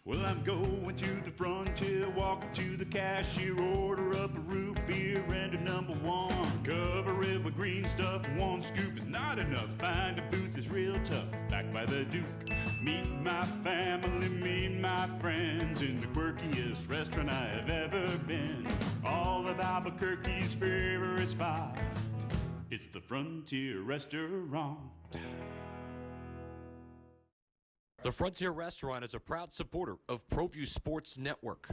Well, I'm going to the frontier, walking to the cashier, order up a root beer and a number one. Cover it with green stuff, one scoop is not enough. Find a booth is real tough, back by the Duke. Meet my family, meet my friends in the quirkiest restaurant I have ever been. All of Albuquerque's favorite spot, it's the Frontier Restaurant. The Frontier Restaurant is a proud supporter of Proview Sports Network.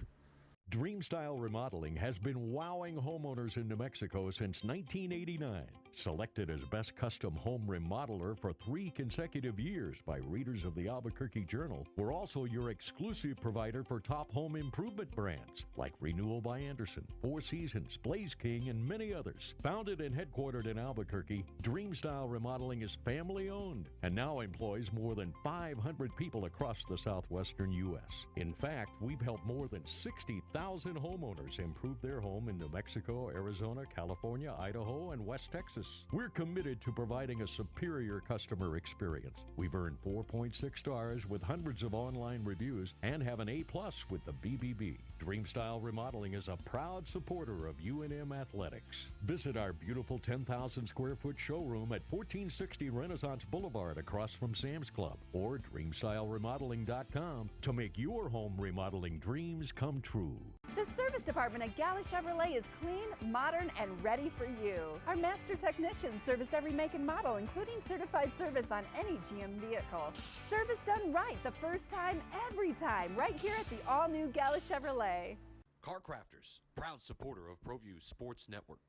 Dreamstyle Remodeling has been wowing homeowners in New Mexico since 1989. Selected as Best Custom Home Remodeler for 3 consecutive years by readers of the Albuquerque Journal, we're also your exclusive provider for top home improvement brands like Renewal by Anderson, Four Seasons, Blaze King, and many others. Founded and headquartered in Albuquerque, Dreamstyle Remodeling is family-owned and now employs more than 500 people across the southwestern U.S. In fact, we've helped more than 60,000 homeowners improve their home in New Mexico, Arizona, California, Idaho, and West Texas. We're committed to providing a superior customer experience. We've earned 4.6 stars with hundreds of online reviews and have an A+ with the BBB. Dreamstyle Remodeling is a proud supporter of UNM Athletics. Visit our beautiful 10,000 square foot showroom at 1460 Renaissance Boulevard across from Sam's Club or dreamstyleremodeling.com to make your home remodeling dreams come true. The service department at Gala Chevrolet is clean, modern, and ready for you. Our master technicians service every make and model, including certified service on any GM vehicle. Service done right the first time, every time, right here at the all-new Gala Chevrolet. Car Crafters, proud supporter of Proview Sports Network.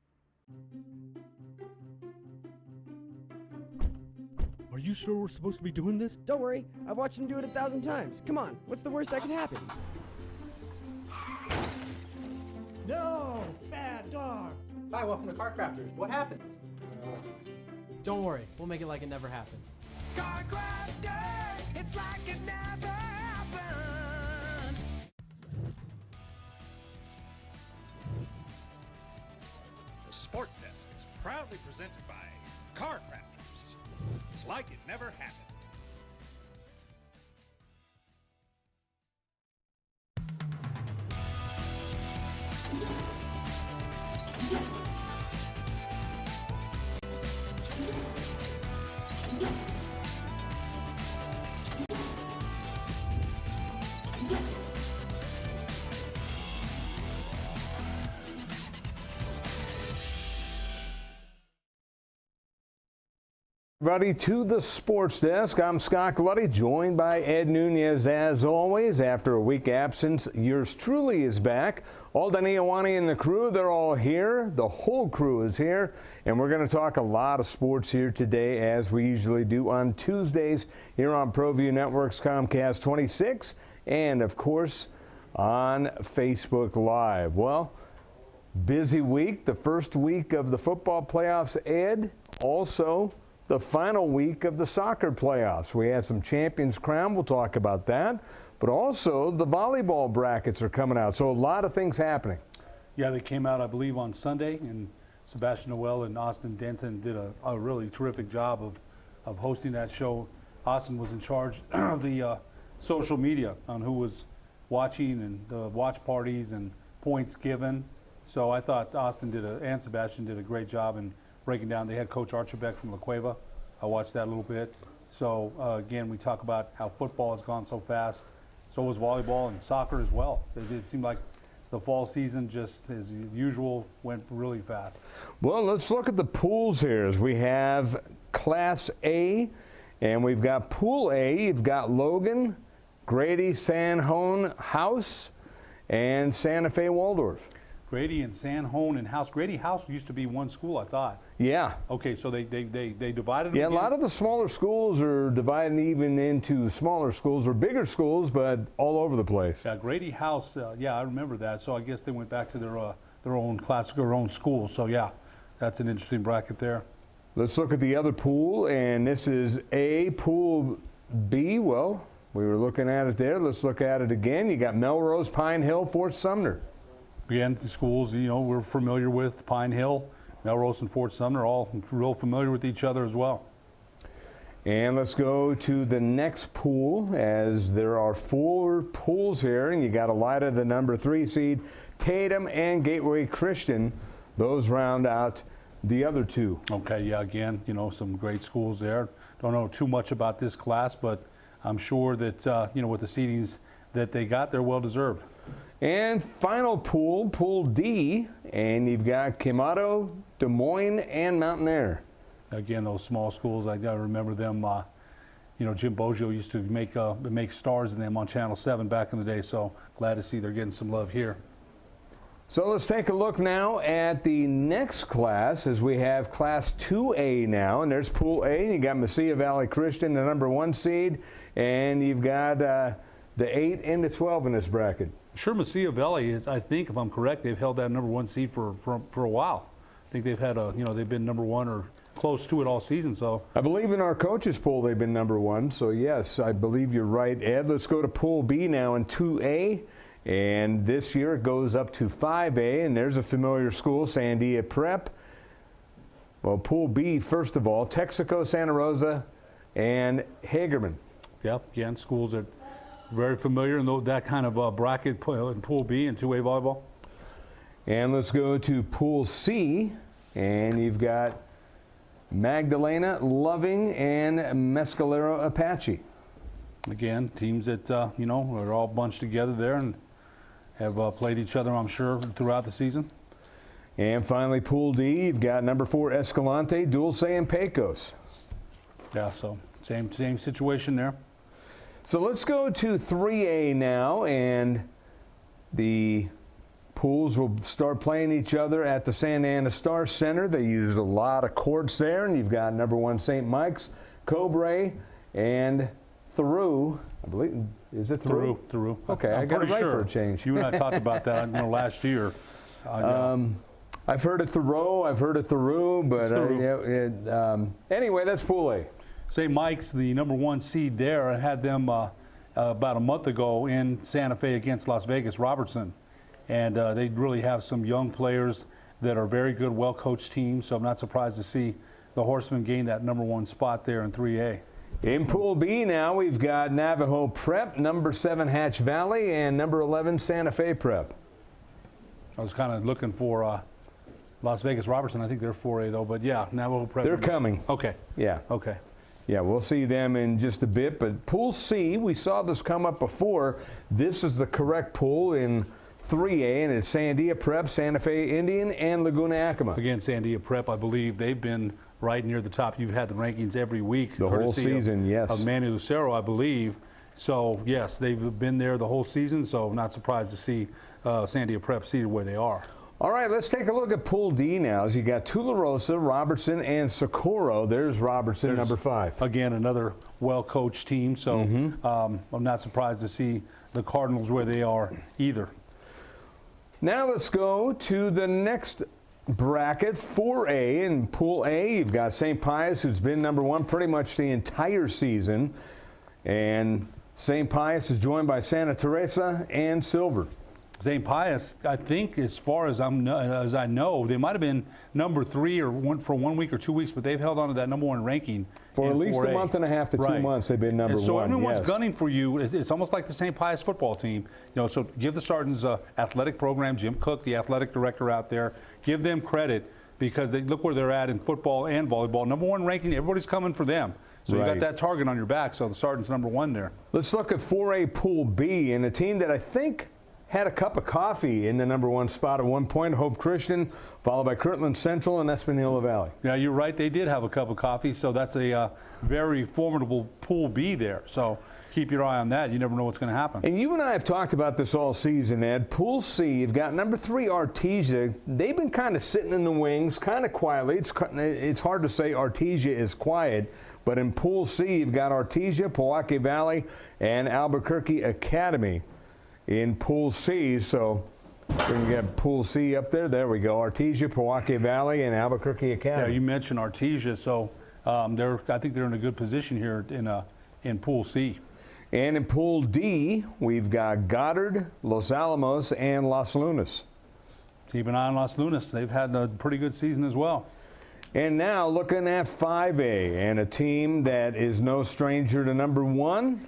Are you sure we're supposed to be doing this? Don't worry, I've watched him do it 1,000 times. Come on, what's the worst that can happen? No! Bad dog! Hi, welcome to Car Crafters. What happened? Don't worry, we'll make it like it never happened. Car Crafters, it's like it never happened. The Sports Desk is proudly presented by Car Crafters. It's like it never happened. Everybody to the Sports Desk. I'm Scott Galletti, joined by Ed Nunez as always. After a week absence, yours truly is back. Alden Iowani and the crew, they're all here. The whole crew is here, and we're going to talk a lot of sports here today, as we usually do on Tuesdays here on Proview Networks, Comcast 26, and of course on Facebook Live. Well, busy week, the first week of the football playoffs, Ed. Also, the final week of the soccer playoffs. We had some champions crowned. We'll talk about that. But also, the volleyball brackets are coming out. So a lot of things happening. Yeah, they came out, I believe, on Sunday, and Sebastian Noel and Austin Denson did a really terrific job of hosting that show. Austin was in charge of the social media on who was watching and the watch parties and points given. So I thought Austin and Sebastian did a great job in breaking down. They had Coach Archerbeck from La Cueva. I watched that a little bit. So again, we talk about how football has gone so fast. So was volleyball and soccer as well. It seemed like the fall season, just as usual, went really fast. Well, let's look at the pools here. As we have Class A, and we've got Pool A. You've got Logan, Grady, San Juan, House, and Santa Fe Waldorf. Grady and San Juan and House. Grady House used to be one school, I thought. Yeah. Okay, so they divided them Yeah, again? a lot of the smaller schools are divided even into smaller schools or bigger schools, but all over the place. Yeah, Grady House, yeah, I remember that. So I guess they went back to their own class, their own school. So yeah, that's an interesting bracket there. Let's look at the other pool, and this is A. Pool B. Well, we were looking at it there. Let's look at it again. You got Melrose, Pine Hill, Fort Sumner. Again, the schools, you know, we're familiar with. Pine Hill, Melrose, and Fort Sumner, all real familiar with each other as well. And let's go to the next pool, as there are 4 pools here, and you got Elida, the number 3 seed, Tatum and Gateway Christian. Those round out the other 2. Okay, yeah, again, some great schools there. Don't know too much about this class, but I'm sure that, with the seedings that they got, they're well deserved. And final pool, Pool D, and you've got Kimato, Des Moines, and Mountain Air. Again, those small schools, I remember them. Jim Boggio used to make stars in them on Channel 7 back in the day. So glad to see they're getting some love here. So let's take a look now at the next class, as we have Class 2A now. And there's Pool A. You got Mesilla Valley Christian, the number 1 seed, and you've got the 8 and the 12 in this bracket. Sure, Mesilla Valley is, I think, if I'm correct, they've held that number 1 seed for a while. I think they've had they've been number 1 or close to it all season. So I believe in our coaches poll they've been number 1. So yes, I believe you're right, Ed. Let's go to Pool B now in 2A. And this year it goes up to 5A, and there's a familiar school, Sandia Prep. Well, Pool B, first of all, Texaco, Santa Rosa, and Hagerman. Yeah, again, schools that are very familiar in that kind of bracket in Pool B and 2A volleyball. And let's go to Pool C, and you've got Magdalena, Loving, and Mescalero Apache. Again, teams that, are all bunched together there and have played each other, I'm sure, throughout the season. And finally, Pool D, you've got number 4 Escalante, Dulce, and Pecos. Yeah, so same situation there. So let's go to 3A now, and the pools will start playing each other at the Santa Ana Star Center. They use a lot of courts there, and you've got number 1 St. Mike's, Cobre, and Thoreau. I believe, is it Thoreau? Thoreau. Okay, I got it right for a change. You and I talked about that last year. I've heard of Thoreau, I've heard of Thoreau, but anyway, that's Pool A. St. Mike's, the number 1 seed there, I had them about a month ago in Santa Fe against Las Vegas Robertson. And they really have some young players that are very good, well-coached teams. So I'm not surprised to see the Horsemen gain that number 1 spot there in 3A. In Pool B now, we've got Navajo Prep, number 7 Hatch Valley, and number 11 Santa Fe Prep. I was kind of looking for Las Vegas Robertson. I think they're 4A though, but yeah, Navajo Prep. They're coming. Okay. Yeah. Okay. Yeah, we'll see them in just a bit. But Pool C, we saw this come up before. This is the correct pool in 3A, and it's Sandia Prep, Santa Fe Indian, and Laguna Acoma. Again, Sandia Prep, I believe they've been right near the top. You've had the rankings every week. The whole season, yes. Of Manny Lucero, I believe. So, yes, they've been there the whole season, so not surprised to see Sandia Prep seated where they are. All right, let's take a look at Pool D now. As you got Tularosa, Robertson, and Socorro. There's Robertson, number 5. Again, another well-coached team, so I'm not surprised to see the Cardinals where they are either. Now let's go to the next bracket, 4A. In Pool A, you've got St. Pius, who's been number 1 pretty much the entire season. And St. Pius is joined by Santa Teresa and Silver. St. Pius, I think, as far as I know, they might have been number 3 for 1 week or 2 weeks, but they've held on to that number 1 ranking for at least 4A. A month and a half to 2 months. They've been number 1. So everyone's gunning for you. It's almost like the St. Pius football team. So give the Sergeants athletic program, Jim Cook, the athletic director out there, give them credit because they look where they're at in football and volleyball. Number 1 ranking, everybody's coming for them. So you got that target on your back. So the Sergeant's number 1 there. Let's look at 4A Pool B, and a team that I think had a cup of coffee in the number 1 spot at one point, Hope Christian, followed by Kirtland Central and Espanola Valley. Yeah, you're right. They did have a cup of coffee, so that's a very formidable Pool B there. So keep your eye on that. You never know what's going to happen. And you and I have talked about this all season, Ed. Pool C, you've got number 3 Artesia. They've been kind of sitting in the wings, kind of quietly. It's hard to say Artesia is quiet, but in Pool C, you've got Artesia, Pojoaque Valley, and Albuquerque Academy in Pool C. So we can get Pool C up there. There we go. Artesia, Pojoaque Valley, and Albuquerque Academy. Yeah, you mentioned Artesia, so I think they're in a good position here in Pool C. And in Pool D, we've got Goddard, Los Alamos, and Las Lunas. Keep an eye on Las Lunas. They've had a pretty good season as well. And now looking at 5A, and a team that is no stranger to number 1,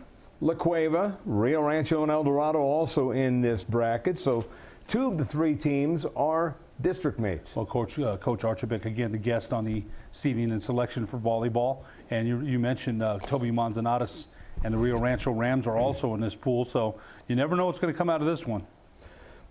La Cueva, Rio Rancho, and El Dorado also in this bracket. So 2 of the 3 teams are district mates. Well, Coach Archibek, again, the guest on the seeding and selection for volleyball. And you mentioned Toby Manzanares and the Rio Rancho Rams are also in this pool. So you never know what's going to come out of this one.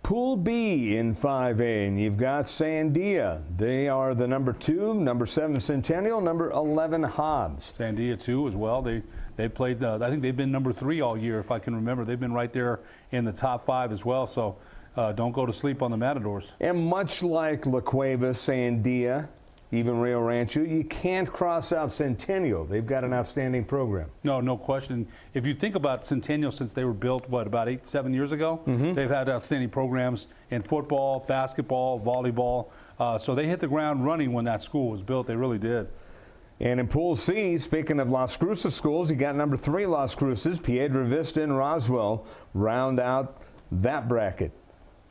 Pool B in 5A, and you've got Sandia. They are the number 2, number 7 Centennial, number 11 Hobbs. Sandia too as well. They played. I think they've been number 3 all year, if I can remember. They've been right there in the top 5 as well. So don't go to sleep on the Matadors. And much like La Cueva, Sandia, even Rio Rancho, you can't cross out Centennial. They've got an outstanding program. No question. If you think about Centennial, since they were built, about 8-7 years ago, they've had outstanding programs in football, basketball, volleyball. So they hit the ground running when that school was built. They really did. And in Pool C, speaking of Las Cruces schools, you got number 3 Las Cruces, Piedra Vista, and Roswell round out that bracket.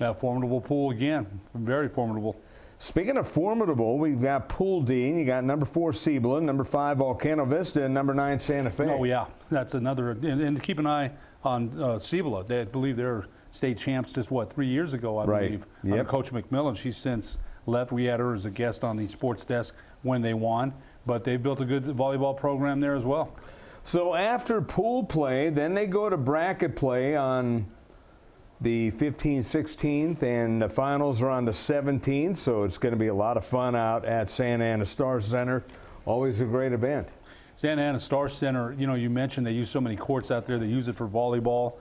Yeah, formidable pool again. Very formidable. Speaking of formidable, we've got Pool D, and you got number 4 Cibola, number 5 Volcano Vista, and number 9 Santa Fe. Oh, yeah. That's another. And keep an eye on Cibola. They believe they're state champs just, 3 years ago, I believe. Under Coach McMillan. She's since left. We had her as a guest on the sports desk when they won. But they built a good volleyball program there as well. So after pool play, then they go to bracket play on the 15th, 16th, and the finals are on the 17th, so it's going to be a lot of fun out at Santa Ana Star Center. Always a great event. Santa Ana Star Center, you mentioned they use so many courts out there. They use it for volleyball,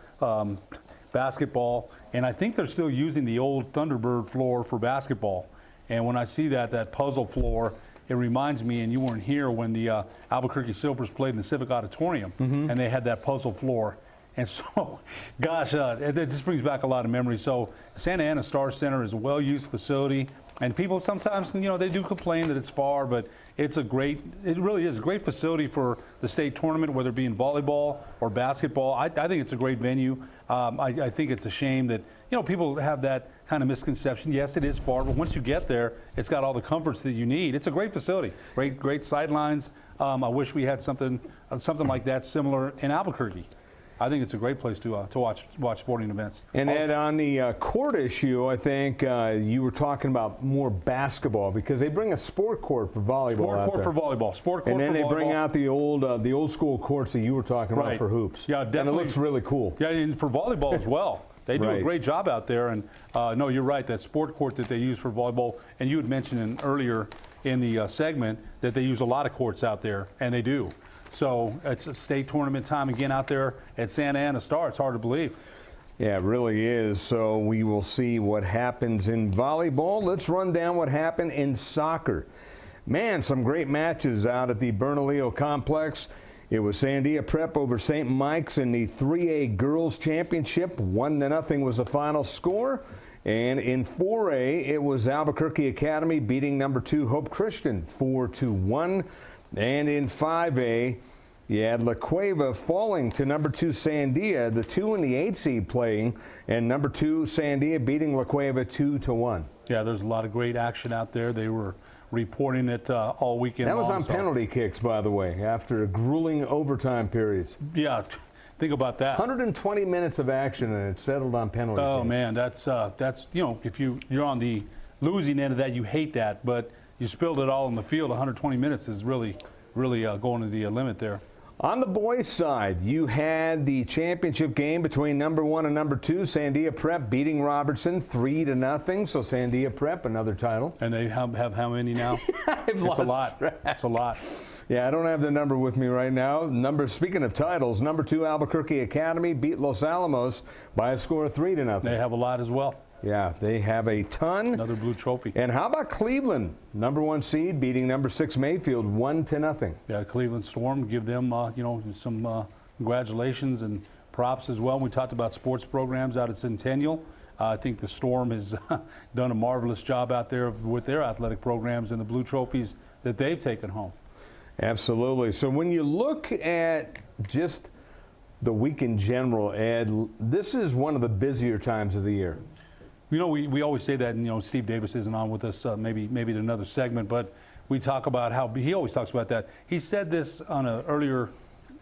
basketball, and I think they're still using the old Thunderbird floor for basketball. And when I see that puzzle floor, it reminds me, and you weren't here when the Albuquerque Silvers played in the Civic Auditorium, and they had that puzzle floor. And so, gosh, it just brings back a lot of memories. So Santa Ana Star Center is a well-used facility, and people sometimes, they do complain that it's far, but it really is a great facility for the state tournament, whether it be in volleyball or basketball. I think it's a great venue. I think it's a shame that, people have that kind of misconception. Yes, it is far, but once you get there, it's got all the comforts that you need. It's a great facility, great sidelines. I wish we had something like that similar in Albuquerque. I think it's a great place to watch sporting events. And Ed, on the court issue, I think you were talking about more basketball because they bring a sport court for volleyball. Sport court for volleyball. Sport court for volleyball. And then they bring out the old school courts that you were talking about for hoops. Yeah, definitely. And it looks really cool. Yeah, and for volleyball as well. They do a great job out there. And no, you're right. That sport court that they use for volleyball, and you had mentioned earlier in the segment that they use a lot of courts out there, and they do. So it's a state tournament time again out there at Santa Ana Star. It's hard to believe. Yeah, it really is. So we will see what happens in volleyball. Let's run down what happened in soccer. Man, some great matches out at the Bernalillo Complex. It was Sandia Prep over St. Mike's in the 3A Girls Championship. 1-0 was the final score. And in 4A, it was Albuquerque Academy beating number 2 Hope Christian 4-1. And in 5A, you had La Cueva falling to number 2 Sandia, the 2 and the 8 seed playing, and number 2 Sandia beating La Cueva 2-1. Yeah, there's a lot of great action out there. They were reporting it all weekend long. That was on so. Penalty kicks, by the way, after grueling overtime periods. Yeah, think about that. 120 minutes of action, and it settled on penalty kicks. Oh, man, that's if you're on the losing end of that, you hate that, but you spilled it all in the field. 120 minutes is really going to the limit there. On the boys' side, you had the championship game between number 1 and number 2, Sandia Prep beating Robertson 3-0. So Sandia Prep, another title. And they have how many now? It's a lot. It's a lot. Yeah, I don't have the number with me right now. Speaking of titles, number 2 Albuquerque Academy beat Los Alamos by a score of 3-0. They have a lot as well. Yeah, they have a ton. Another blue trophy. And how about Cleveland, number 1 seed, beating number 6 Mayfield 1-0. Yeah, Cleveland Storm, give them some congratulations and props as well. We talked about sports programs out at Centennial. I think the Storm has done a marvelous job out there with their athletic programs and the blue trophies that they've taken home. Absolutely. So when you look at just the week in general, Ed, this is one of the busier times of the year. We always say that, and Steve Davis isn't on with us, maybe to another segment, but we talk about how he always talks about that. He said this on an earlier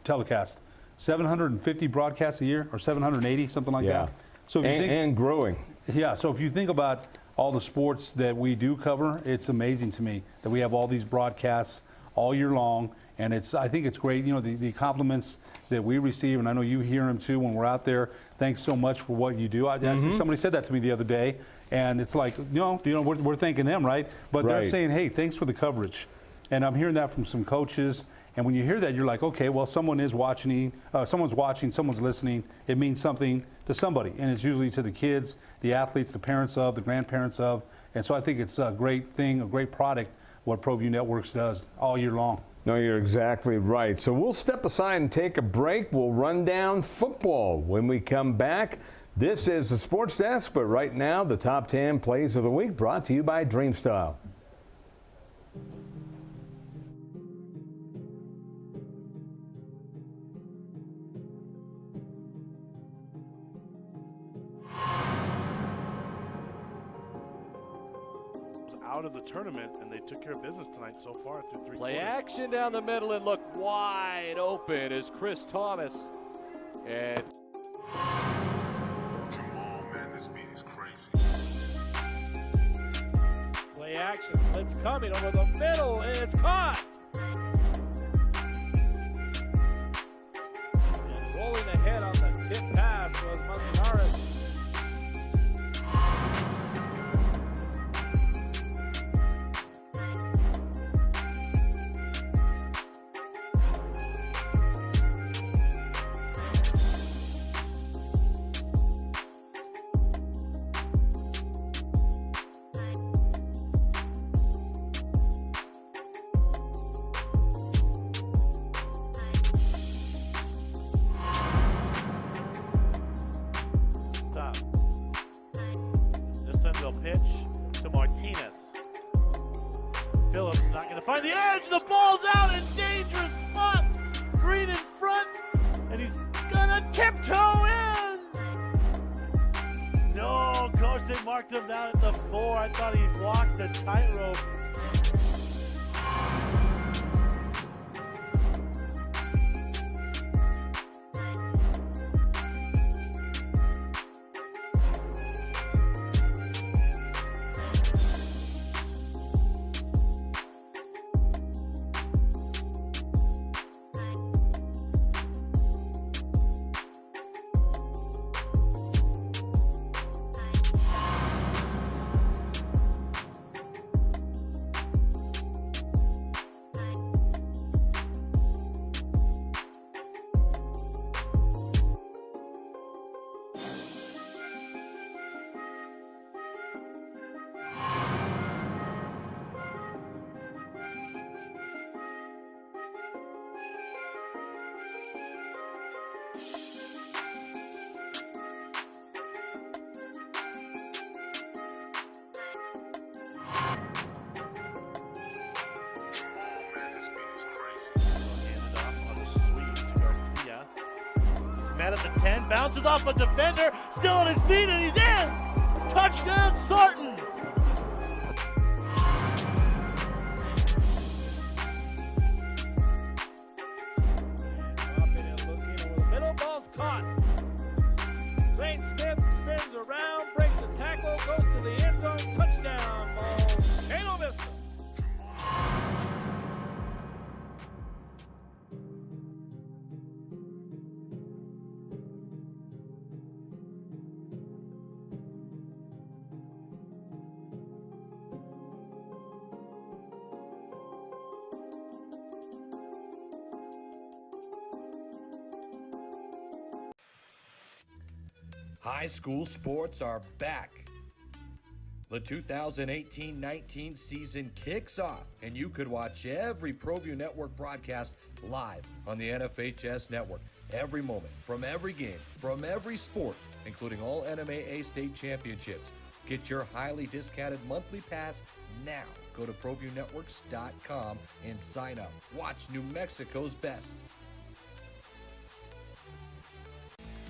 telecast, 750 broadcasts a year or 780, something like that. So if you think, and growing. Yeah, so if you think about all the sports that we do cover, it's amazing to me that we have all these broadcasts all year long. And I think it's great, the compliments that we receive, and I know you hear them too when we're out there. Thanks so much for what you do. Somebody said that to me the other day, and it's like, we're thanking them, right? But they're saying, hey, thanks for the coverage. And I'm hearing that from some coaches. And when you hear that, you're like, okay, well, someone is watching, someone's watching, someone's listening. It means something to somebody, and it's usually to the kids, the athletes, the parents of, the grandparents of. And so I think it's a great thing, a great product, what Proview Networks does all year long. No, you're exactly right. So we'll step aside and take a break. We'll run down football when we come back. This is the Sports Desk, but right now, the top 10 plays of the week brought to you by Dreamstyle. Out of the tournament, and they took care of business tonight so far through 3 Play quarters. action down the middle and look wide open is Chris Thomas. And Jamal, man, this beat is crazy. Play action. Blitz coming over the middle, and it's caught. And rolling ahead on the tip pass was Manzanares. Pitch to Martinez. Phillips not going to find the edge. The ball's out in dangerous spot. Green in front, and he's going to tiptoe in. No, coach, they marked him down at the 4. I thought he walked the tightrope. Met at the 10, bounces off a defender, still on his feet, and he's in! Touchdown, Sartans! Dropping and looking over the middle, ball's caught. Zane Smith spins around, breaks the tackle, goes to the end zone, touchdown ball. Kano Vista. high school sports are back. The 2018-19 season kicks off, and you could watch every Proview Network broadcast live on the NFHS network. Every moment, from every game, from every sport, including all NMAA state championships. Get your highly discounted monthly pass now. Go to ProviewNetworks.com and sign up. Watch New Mexico's best.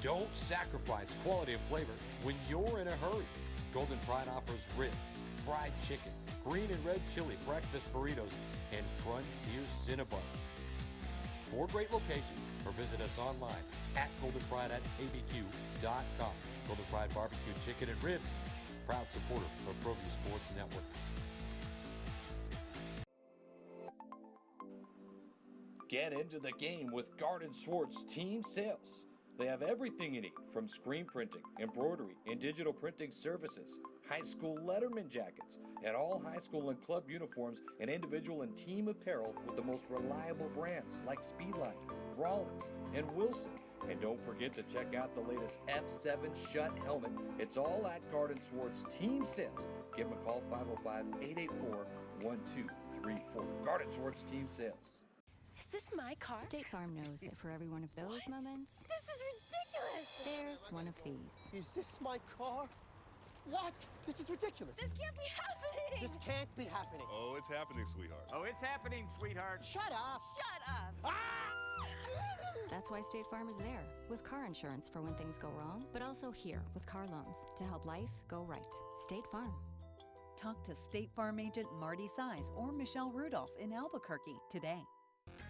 Don't sacrifice quality and flavor when you're in a hurry. Golden Pride offers ribs, fried chicken, green and red chili breakfast burritos, and Frontier Cinnabons. 4 great locations, or visit us online at goldenpride@abq.com. Golden Pride Barbecue Chicken and Ribs, proud supporter of Proview Sports Network. Get into the game with Garden Swartz Team Sales. They have everything you need, from screen printing, embroidery, and digital printing services, high school letterman jackets, and all high school and club uniforms, and individual and team apparel with the most reliable brands like Speedline, Rollins, and Wilson. And don't forget to check out the latest F7 Shut helmet. It's all at Garden Swartz Team Sales. Give them a call, 505-884-1234. Garden Swartz Team Sales. Is this my car? State Farm knows that for every one of those moments, This is ridiculous! there's one of these. Is this my car? What? This is ridiculous. This can't be happening! This can't be happening. Oh, it's happening, sweetheart. Oh, it's happening, sweetheart. Shut up. Shut up! That's why State Farm is there, with car insurance for when things go wrong, but also here with car loans to help life go right. State Farm. Talk to State Farm agent Marty Size or Michelle Rudolph in Albuquerque today.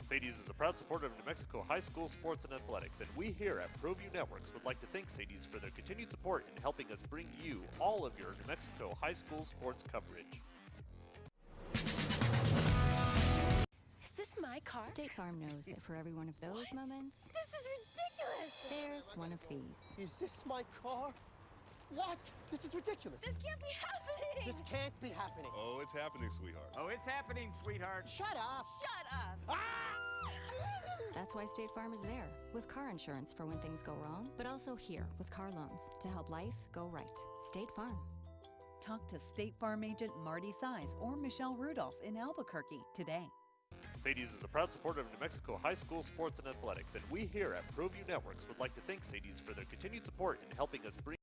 Sadie's is a proud supporter of New Mexico high school sports and athletics, and we here at Proview Networks would like to thank Sadie's for their continued support in helping us bring you all of your New Mexico high school sports coverage. Is this my car? State Farm knows that for every one of those moments, This is ridiculous! there's one of these. Is this my car? What? This is ridiculous. This can't be happening! This can't be happening. Oh, it's happening, sweetheart. Oh, it's happening, sweetheart. Shut up. Shut up! That's why State Farm is there, with car insurance for when things go wrong, but also here with car loans to help life go right. State Farm. Talk to State Farm agent Marty Size or Michelle Rudolph in Albuquerque today. Sadie's is a proud supporter of New Mexico high school sports and athletics, and we here at Proview Networks would like to thank Sadie's for their continued support in helping us bring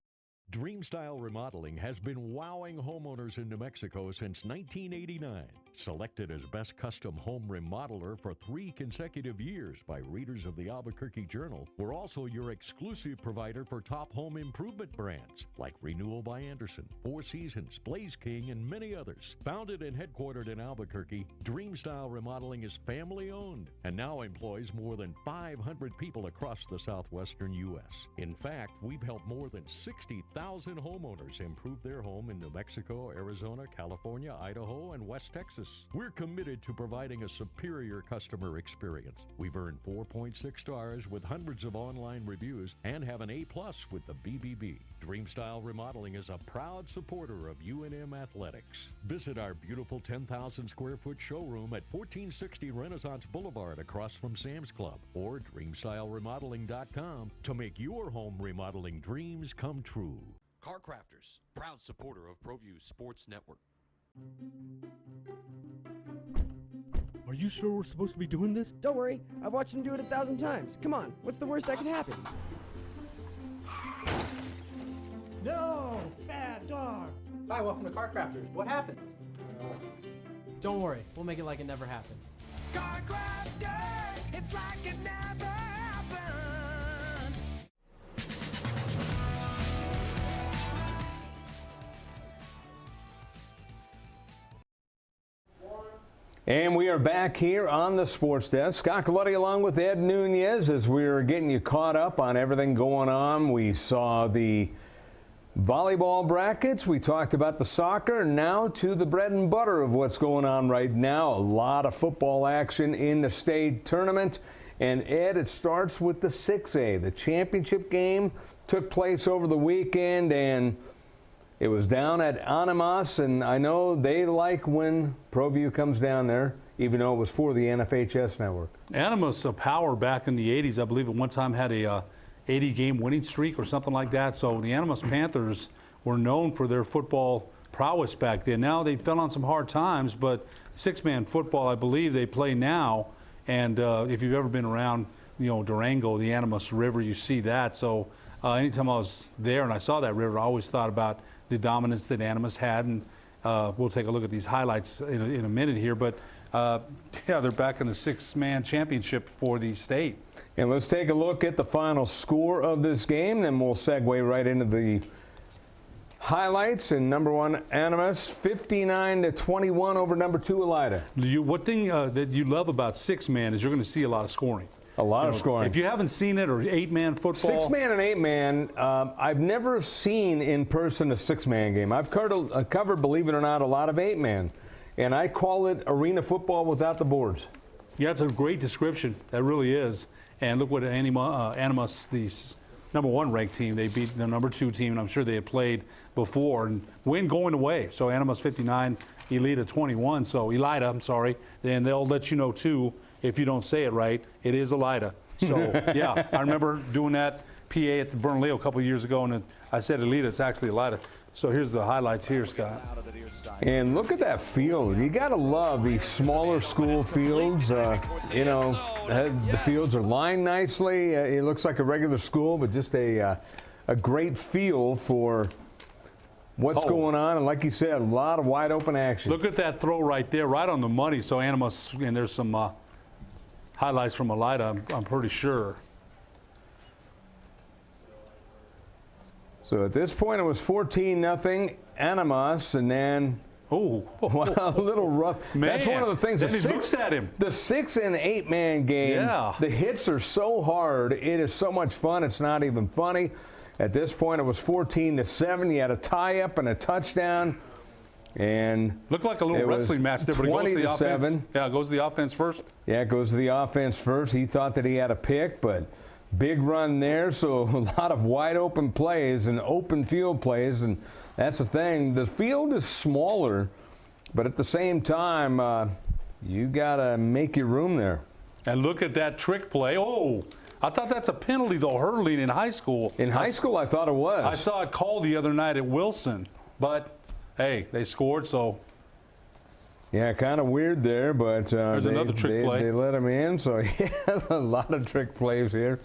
Dream Style Remodeling has been wowing homeowners in New Mexico since 1989. Selected as Best Custom Home Remodeler for 3 consecutive years by readers of the Albuquerque Journal, we're also your exclusive provider for top home improvement brands like Renewal by Anderson, Four Seasons, Blaze King, and many others. Founded and headquartered in Albuquerque, Dream Style Remodeling is family-owned and now employs more than 500 people across the southwestern U.S. In fact, we've helped more than 60,000 homeowners improve their home in New Mexico, Arizona, California, Idaho, and West Texas. We're committed to providing a superior customer experience. We've earned 4.6 stars with hundreds of online reviews and have an A+ with the BBB. Dream Style Remodeling is a proud supporter of UNM Athletics. Visit our beautiful 10,000 square foot showroom at 1460 Renaissance Boulevard across from Sam's Club, or dreamstyleremodeling.com to make your home remodeling dreams come true. Car Crafters, proud supporter of Proview Sports Network. Are you sure we're supposed to be doing this? Don't worry, I've watched him do it 1,000 times. Come on, what's the worst that can happen? No! Bad dog! Hi, welcome to Car Crafters. What happened? Don't worry, we'll make it like it never happened. Car crafters, it's like it never happened. And we are back here on the Sports Desk. Scott Galletti along with Ed Nunez as we're getting you caught up on everything going on. We saw the volleyball brackets. We talked about the soccer. Now to the bread and butter of what's going on right now. A lot of football action in the state tournament. And Ed, it starts with the 6A. The championship game took place over the weekend, and it was down at Animas, and I know they like when Proview comes down there, even though it was for the NFHS network. Animas, a power back in the 80s, I believe at one time had a 80-game winning streak or something like that. So the Animas Panthers were known for their football prowess back then. Now they fell on some hard times, but six-man football, I believe they play now. And if you've ever been around, Durango, the Animas River, you see that. So anytime I was there and I saw that river, I always thought about the dominance that Animas had, and we'll take a look at these highlights in a minute here. But yeah, they're back in the six-man championship for the state. And let's take a look at the final score of this game, then we'll segue right into the highlights, and number 1 Animas 59-21 over number 2 Elida. What thing that you love about 6-man is you're going to see a lot of scoring. A lot of scoring. If you haven't seen it, or 8-man football. 6-man and 8-man, I've never seen in person a 6-man game. I've covered, believe it or not, a lot of 8-man, and I call it arena football without the boards. Yeah, it's a great description. That really is. And look what Animas, the number 1 ranked team, they beat the number 2 team, and I'm sure they had played before and win going away. So Animas 59, Elida 21. So Elida, I'm sorry, and they'll let you know too. If you don't say it right, it is Elida. So, yeah, I remember doing that PA at the Bernalillo a couple of years ago, and I said Elida, it's actually Elida. So here's the highlights here, Scott. And look at that field. You got to love these smaller school fields. You know, the fields are lined nicely. It looks like a regular school, but just a great feel for what's going on. And like you said, a lot of wide open action. Look at that throw right there, right on the money. So Animas, and there's some highlights from Elida, I'm pretty sure. So at this point, it was 14-0 Animas, and then a little rough. Man, that's one of the things. Then he looks at him. The 6- and 8-man game. Yeah. The hits are so hard. It is so much fun. It's not even funny. At this point, it was 14-7. You had a tie-up and a touchdown, and looked like a little wrestling match there. But it goes to the offense. Yeah, it goes to the offense first. Yeah, it goes to the offense first. He thought that he had a pick, but big run there. So a lot of wide open plays and open field plays, and that's the thing. The field is smaller, but at the same time, you got to make your room there. And look at that trick play. Oh, I thought that's a penalty, though, hurling in high school. In high school, I thought it was. I saw it called the other night at Wilson, but, hey, they scored, so. Yeah, kind of weird there, but there's another trick play. They let him in, so yeah, a lot of trick plays here.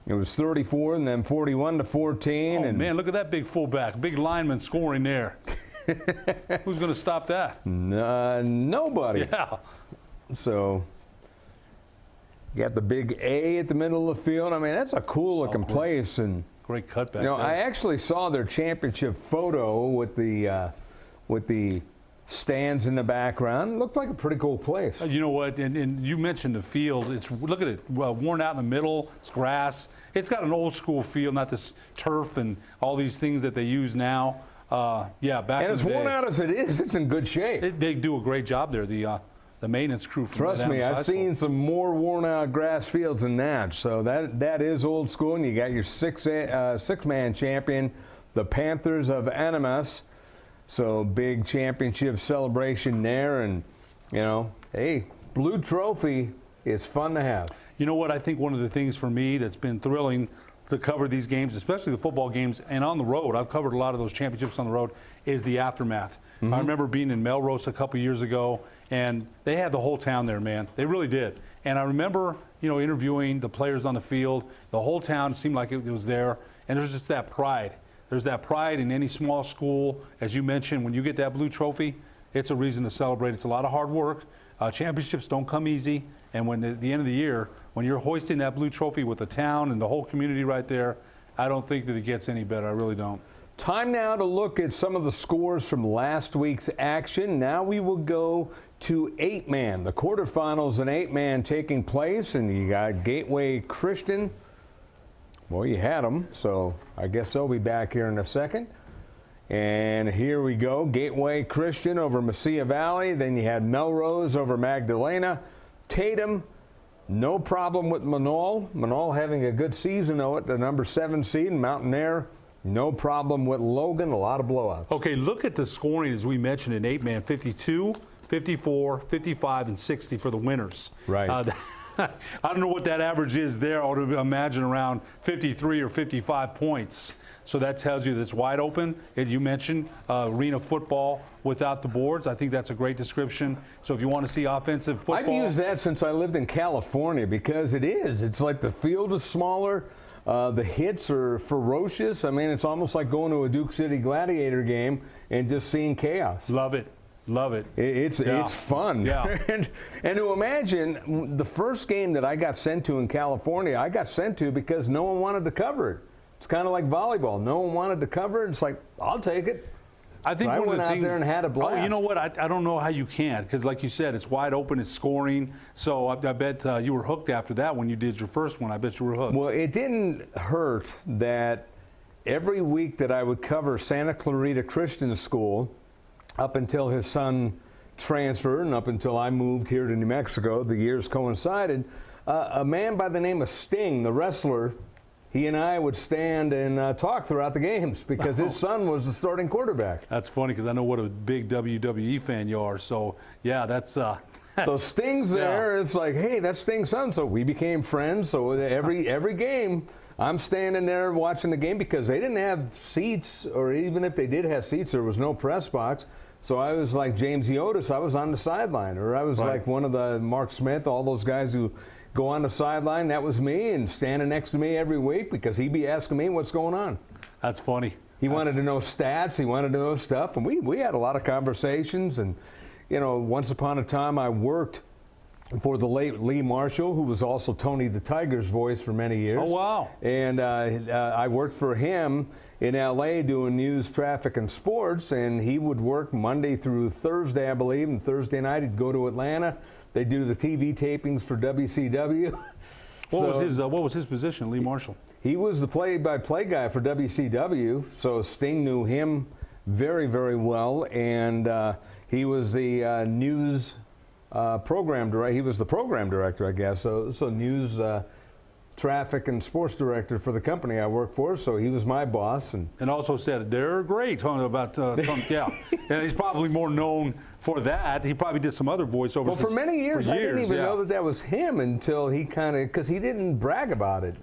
It was 34 and then 41-14. Oh, and man, look at that big fullback, big lineman scoring there. Who's going to stop that? Nobody. Yeah. So you got the big A at the middle of the field. I mean, that's a cool-looking place. And great cutback. You know, I actually saw their championship photo with the stands in the background. It looked like a pretty cool place. You know what? And you mentioned the field. Look at it, worn out in the middle. It's grass. It's got an old school feel, not this turf and all these things that they use now. Yeah, back in the day. And it's worn out as it is. It's in good shape. They do a great job there. The maintenance crew. Trust me, I've seen some more worn out grass fields than that. So that is old school. And you got your six-man champion, the Panthers of Animas. So big championship celebration there, and you know, hey, blue trophy is fun to have. You know what? I think one of the things for me that's been thrilling to cover these games, especially the football games, and on the road, I've covered a lot of those championships on the road, is the aftermath. I remember being in Melrose a couple years ago, and they had the whole town there, man. They really did. And I remember, you know, interviewing the players on the field. The whole town seemed like it was there, and there's just that pride. There's that pride in any small school. As you mentioned, when you get that blue trophy, it's a reason to celebrate. It's a lot of hard work. Championships don't come easy. And when at the end of the year, when you're hoisting that blue trophy with the town and the whole community right there, I don't think that it gets any better. I really don't. Time now to look at some of the scores from last week's action. Now we will go to 8-man. The quarterfinals in 8-man taking place, and you got Gateway Christian. Well, you had them, so I guess they'll be back here in a second. And here we go. Gateway Christian over Mesilla Valley. Then you had Melrose over Magdalena. Tatum, no problem with Manal. Manal having a good season, though, at the number 7 seed. Mountain Air, no problem with Logan. A lot of blowouts. Okay, look at the scoring, as we mentioned, in 8-man. 52, 54, 55, and 60 for the winners. Right. I don't know what that average is there. I would imagine around 53 or 55 points. So that tells you that it's wide open. You mentioned arena football without the boards. I think that's a great description. So if you want to see offensive football. I've used that since I lived in California because it is. It's like the field is smaller. The hits are ferocious. I mean, it's almost like going to a Duke City Gladiator game and just seeing chaos. Love it. Love it. It's fun. Yeah. and to imagine the first game that I got sent to in California, I got sent to because no one wanted to cover it. It's kind of like volleyball. No one wanted to cover it. It's like, I'll take it. I think so one I went of the out things, there and had a blast. Oh, you know what? I don't know how you can, because like you said, it's wide open, it's scoring. So I bet you were hooked after that when you did your first one. I bet you were hooked. Well, it didn't hurt that every week that I would cover Santa Clarita Christian School, up until his son transferred and up until I moved here to New Mexico, the years coincided, a man by the name of Sting, the wrestler, he and I would stand and talk throughout the games because his son was the starting quarterback. That's funny because I know what a big WWE fan you are. So, yeah, that's so Sting's there. Yeah. It's like, hey, that's Sting's son. So we became friends. So every game, I'm standing there watching the game because they didn't have seats, or even if they did have seats, there was no press box. So I was like James Iotis. I was on the sideline, or I was like one of the Mark Smith, all those guys who go on the sideline. That was me, and standing next to me every week because he'd be asking me what's going on. That's funny. He wanted to know stats. He wanted to know stuff, and we had a lot of conversations. And you know, once upon a time, I worked for the late Lee Marshall, who was also Tony the Tiger's voice for many years. Oh, wow. And I worked for him in L.A. doing news, traffic, and sports, and he would work Monday through Thursday, I believe, and Thursday night he'd go to Atlanta. They'd do the TV tapings for WCW. What was his position, Lee Marshall? He was the play-by-play guy for WCW, so Sting knew him very, very well, and he was the news program director. He was the program director, I guess, so news, traffic, and sports director for the company I worked for, so he was my boss. And also said, they're great, talking about Trump, yeah. And he's probably more known for that. He probably did some other voiceovers. Well, for many years, I didn't even know that was him until he because he didn't brag about it.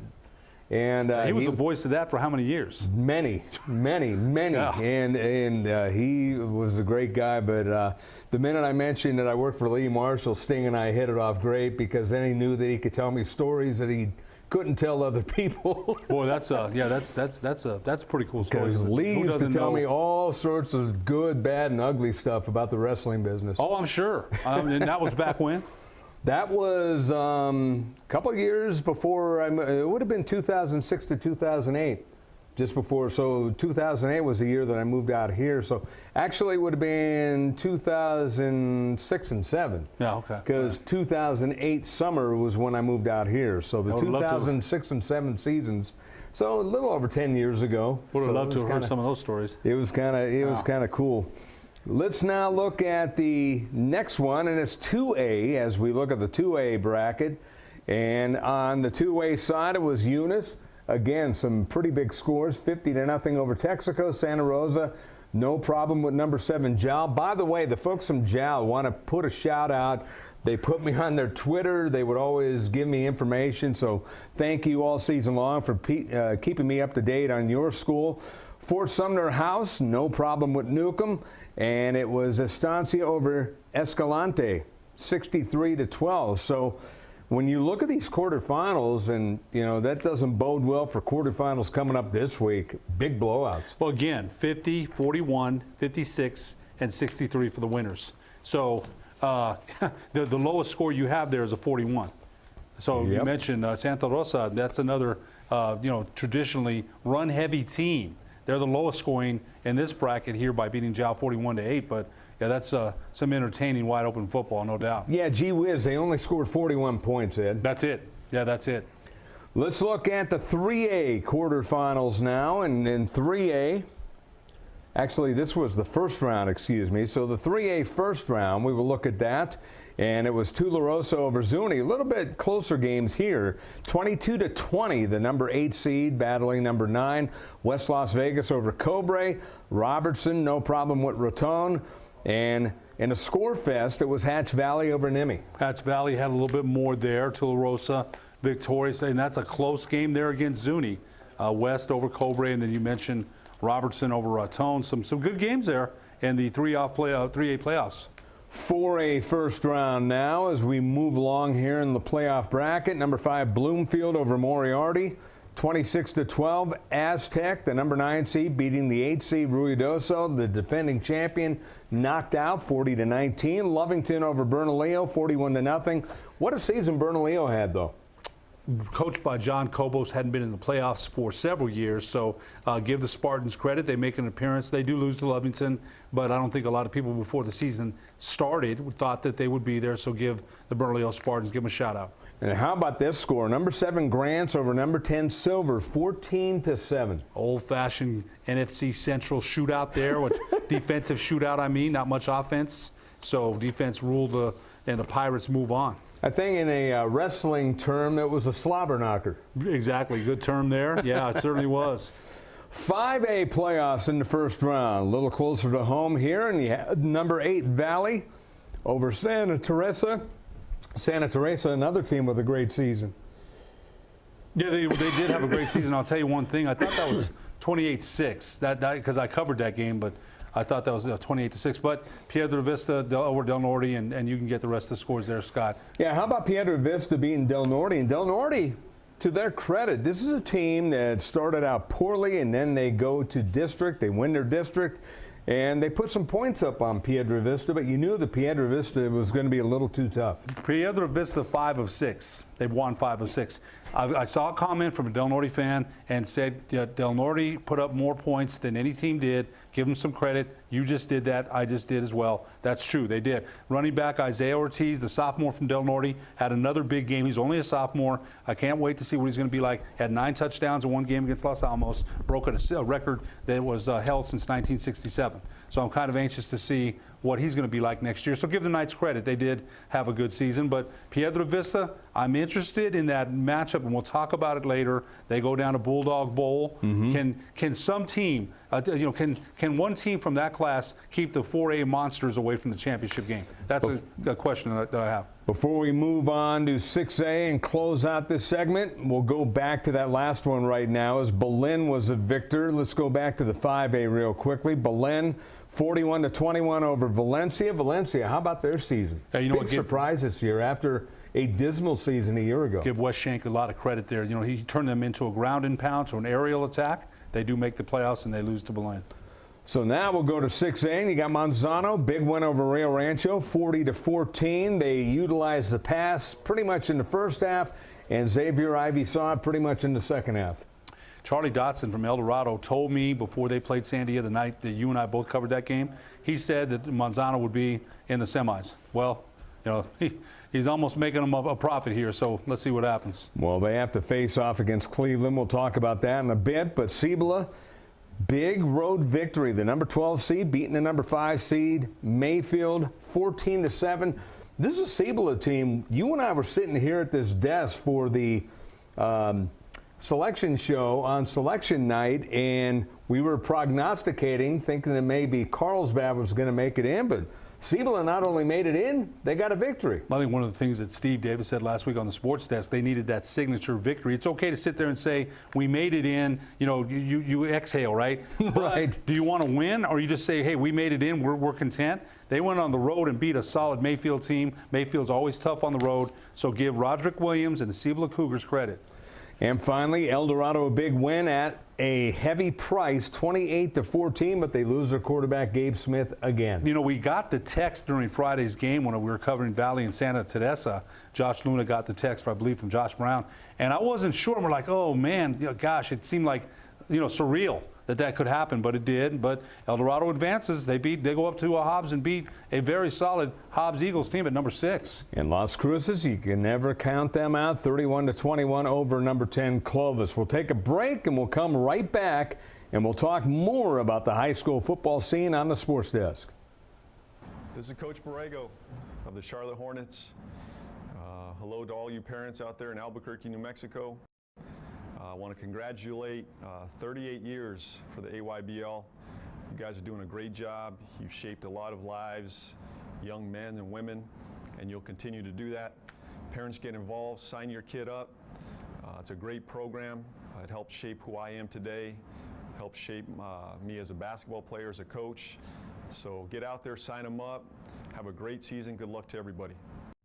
And he was the voice of that for how many years? Many. Yeah. And he was a great guy, but the minute I mentioned that I worked for Lee Marshall, Sting and I hit it off great, because then he knew that he could tell me stories that he couldn't tell other people. Boy, that's a pretty cool story. Because Lee used to tell me all sorts of good, bad, and ugly stuff about the wrestling business. Oh, I'm sure. And that was back when? That was a couple of years before. It would have been 2006 to 2008, just before. So 2008 was the year that I moved out here. So actually, it would have been 2006 and 7. Yeah, okay. Because 2008 summer was when I moved out here. So the 2006 and 7 seasons. So a little over 10 years ago. Would have loved to have heard some of those stories. It was kind of cool. Let's now look at the next one, and it's 2A as we look at the 2A bracket. And on the 2A side, it was Eunice. Again, some pretty big scores, 50-0 over Texaco. Santa Rosa, no problem with number 7, Jal. By the way, the folks from Jal want to put a shout out. They put me on their Twitter. They would always give me information. So thank you all season long for keeping me up to date on your school. Fort Sumner House, no problem with Newcomb. And it was Estancia over Escalante, 63-12. So when you look at these quarterfinals, and you know that doesn't bode well for quarterfinals coming up this week. Big blowouts. Well, again, 50, 41, 56, and 63 for the winners. So the lowest score you have there is a 41. So you mentioned Santa Rosa. That's another traditionally run-heavy team. They're the lowest scoring in this bracket here by beating Jal 41-8. But yeah, that's some entertaining, wide-open football, no doubt. Yeah, gee whiz, they only scored 41 points, Ed. That's it. Yeah, that's it. Let's look at the 3A quarterfinals now. And in 3A, actually, this was the first round, excuse me. So the 3A first round, we will look at that. And it was Tularosa over Zuni. A little bit closer games here. 22-20, the number 8 seed battling number 9. West Las Vegas over Cobre. Robertson, no problem with Raton. And in a score fest, it was Hatch Valley over Nimi. Hatch Valley had a little bit more there. Tularosa victorious. And that's a close game there against Zuni. West over Cobre. And then you mentioned Robertson over Raton. Some good games there in the 3A playoffs. 4A first round now as we move along here in the playoff bracket. Number 5 Bloomfield over Moriarty, 26-12. Aztec, the number 9 seed, beating the 8 seed Ruidoso, the defending champion, knocked out 40-19. Lovington over Bernalillo, 41-0. What a season Bernalillo had, though. coached by John Kobos, hadn't been in the playoffs for several years. So give the Spartans credit. They make an appearance. They do lose to Lovington, but I don't think a lot of people before the season started thought that they would be there. So give the Bernalillo Spartans, give them a shout out. And how about this score? Number 7 Grants over number 10 Silver, 14-7. Old-fashioned NFC Central shootout there, which defensive shootout, I mean, not much offense. So defense ruled and the Pirates move on. I think in a wrestling term, it was a slobber knocker. Exactly. Good term there. Yeah, it certainly was. 5A playoffs in the first round. A little closer to home here. And you had number 8 Valley over Santa Teresa. Santa Teresa, another team with a great season. Yeah, they did have a great season. I'll tell you one thing. I thought that was 28-6. That because I covered that game, but I thought that was 28-6. But Piedra Vista over Del Norte, and you can get the rest of the scores there, Scott. Yeah, how about Piedra Vista beating Del Norte? And Del Norte, to their credit, this is a team that started out poorly, and then they go to district. They win their district, and they put some points up on Piedra Vista, but you knew that Piedra Vista was going to be a little too tough. Piedra Vista 5 of 6. They've won 5 of 6. I saw a comment from a Del Norte fan and said Del Norte put up more points than any team did. Give them some credit. You just did that. I just did as well. That's true. They did. Running back Isaiah Ortiz, the sophomore from Del Norte, had another big game. He's only a sophomore. I can't wait to see what he's going to be like. Had 9 touchdowns in one game against Los Alamos. Broke a record that was held since 1967. So I'm kind of anxious to see what he's going to be like next year. So give the Knights credit. They did have a good season. But Piedra Vista, I'm interested in that matchup, and we'll talk about it later. They go down to Bulldog Bowl. Can some team, can one team from that class keep the 4A Monsters away from the championship game? That's a question that I have. Before we move on to 6A and close out this segment, we'll go back to that last one right now as Belen was a victor. Let's go back to the 5A real quickly. Belen 41-21 over Valencia. Valencia, how about their season? Big surprise this year after a dismal season a year ago. Give West Shank a lot of credit there. He turned them into a ground and pound, so an aerial attack. They do make the playoffs, and they lose to Belen. So now we'll go to 6A, and you got Manzano, big win over Rio Rancho, 40-14. They utilized the pass pretty much in the first half, and Xavier Ivy saw it pretty much in the second half. Charlie Dotson from El Dorado told me before they played Sandia the night that you and I both covered that game, he said that Manzano would be in the semis. Well, he's almost making them a profit here, so let's see what happens. Well, they have to face off against Cleveland. We'll talk about that in a bit, but Cibola, big road victory. The number 12 seed beating the number 5 seed, Mayfield, 14-7. This is a Cibola team. You and I were sitting here at this desk for the selection show on selection night, and we were prognosticating, thinking that maybe Carlsbad was going to make it in, but Cibola not only made it in, they got a victory. I think one of the things that Steve Davis said last week on the sports desk, they needed that signature victory. It's okay to sit there and say, we made it in, you exhale, right? Right. But do you want to win, or you just say, hey, we made it in, we're content? They went on the road and beat a solid Mayfield team. Mayfield's always tough on the road, so give Roderick Williams and the Cibola Cougars credit. And finally, El Dorado, a big win at a heavy price, 28-14, but they lose their quarterback, Gabe Smith, again. We got the text during Friday's game when we were covering Valley and Santa Teresa. Josh Luna got the text, I believe, from Josh Brown. And I wasn't sure. And we're like, oh, man, gosh, it seemed like, surreal that could happen, but it did. But El Dorado advances. They go up to Hobbs and beat a very solid Hobbs Eagles team at number 6. And Las Cruces, you can never count them out, 31-21 over number 10 Clovis. We'll take a break, and we'll come right back, and we'll talk more about the high school football scene on the Sports Desk. This is Coach Borrego of the Charlotte Hornets. Hello to all you parents out there in Albuquerque, New Mexico. I want to congratulate 38 years for the AYBL. You guys are doing a great job. You've shaped a lot of lives, young men and women, and you'll continue to do that. Parents, get involved, sign your kid up. It's a great program. It helped shape who I am today, helped shape me as a basketball player, as a coach. So get out there, sign them up. Have a great season. Good luck to everybody.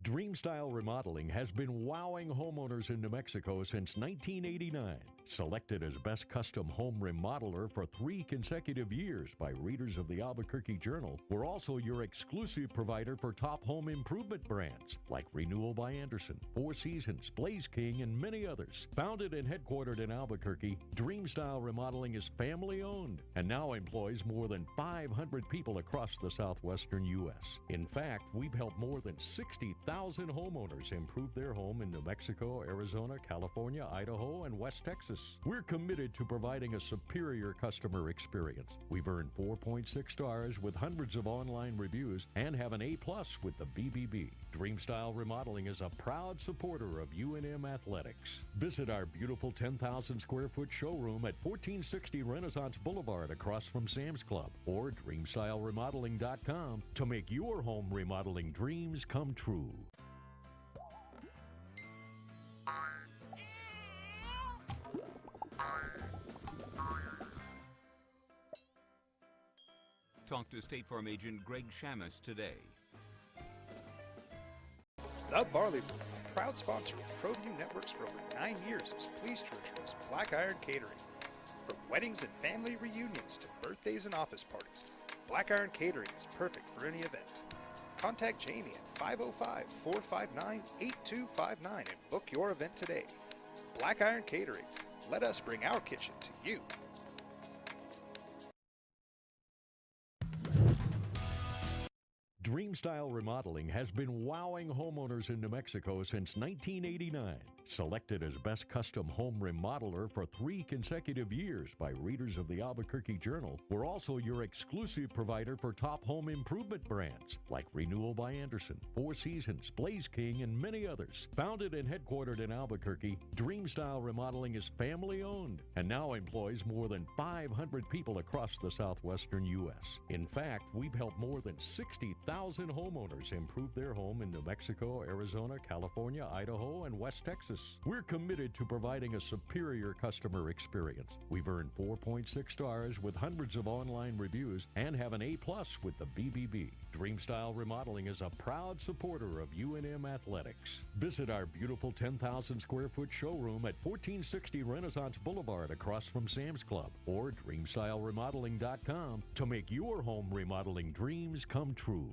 Dream Style Remodeling has been wowing homeowners in New Mexico since 1989. Selected as Best Custom Home Remodeler for 3 consecutive years by readers of the Albuquerque Journal, we're also your exclusive provider for top home improvement brands like Renewal by Anderson, Four Seasons, Blaze King, and many others. Founded and headquartered in Albuquerque, Dream Style Remodeling is family-owned and now employs more than 500 people across the southwestern U.S. In fact, we've helped more than 60,000 homeowners improve their home in New Mexico, Arizona, California, Idaho, and West Texas. We're committed to providing a superior customer experience. We've earned 4.6 stars with hundreds of online reviews and have an A+ with the BBB. Dream Style Remodeling is a proud supporter of UNM Athletics. Visit our beautiful 10,000 square foot showroom at 1460 Renaissance Boulevard across from Sam's Club or DreamStyleRemodeling.com to make your home remodeling dreams come true. Talk to State Farm agent Greg Shamus today. The Barley Room, a proud sponsor of Proview Networks for over 9 years, is pleased to introduce Black Iron Catering. From weddings and family reunions to birthdays and office parties, Black Iron Catering is perfect for any event. Contact Jamie at 505-459-8259 and book your event today. Black Iron Catering. Let us bring our kitchen to you. Dream Style Remodeling has been wowing homeowners in New Mexico since 1989. Selected as Best Custom Home Remodeler for 3 consecutive years by readers of the Albuquerque Journal, we're also your exclusive provider for top home improvement brands like Renewal by Anderson, Four Seasons, Blaze King, and many others. Founded and headquartered in Albuquerque, Dream Style Remodeling is family-owned and now employs more than 500 people across the southwestern U.S. In fact, we've helped more than 60,000 homeowners improve their home in New Mexico, Arizona, California, Idaho, and West Texas. We're committed to providing a superior customer experience. We've earned 4.6 stars with hundreds of online reviews and have an A+ with the BBB. Dream Style Remodeling is a proud supporter of UNM Athletics. Visit our beautiful 10,000 square foot showroom at 1460 Renaissance Boulevard across from Sam's Club or DreamStyleRemodeling.com to make your home remodeling dreams come true.